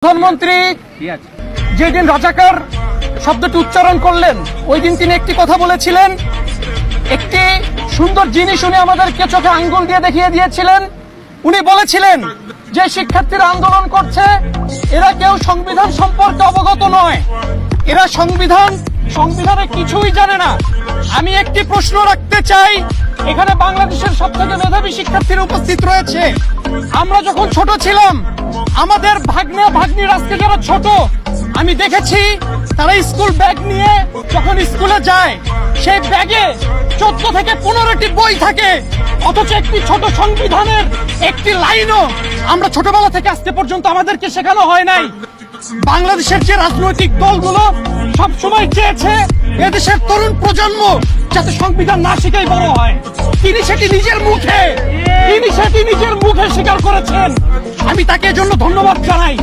প্রধানমন্ত্রী যেদিন রাজাকার শব্দটি উচ্চারণ করলেন ওই দিন তিনি একটি কথা বলেছিলেন, একটি সুন্দর জিনিস উনি আমাদেরকে চোখে আঙ্গুল দিয়ে দেখিয়ে দিয়েছিলেন। উনি বলেছিলেন যে শিক্ষার্থীরা আন্দোলন করছে এরা কেউ সংবিধান সম্পর্কে অবগত নয়, এরা সংবিধানে কিছুই জানে না। আমি একটি প্রশ্ন রাখতে চাই, এখানে বাংলাদেশের সবথেকে মেধাবী শিক্ষার্থীরা উপস্থিত রয়েছে। আমরা যখন ছোট ছিলাম আমাদের ভাগ্নে ভাগ্নির আজকে যারা ছোট আমি দেখেছি তারা স্কুল ব্যাগ নিয়ে যখন স্কুলে যায় সেই ব্যাগে 14 থেকে 15টি বই থাকে, অথচ একটি ছোট সংবিধানের একটি লাইনও আমরা ছোটবেলা থেকে আজকে পর্যন্ত আমাদেরকে শেখানো হয় নাই। বাংলাদেশের যে রাজনৈতিক দলগুলো সবসময় চেয়েছে এদেশের তরুণ প্রজন্ম যাতে সংবিধান না শিখেই বড় হয়, তিনি সেটি নিজের মুখে স্বীকার করেছেন। আমি তাকে এজন্য ধন্যবাদ জানাই।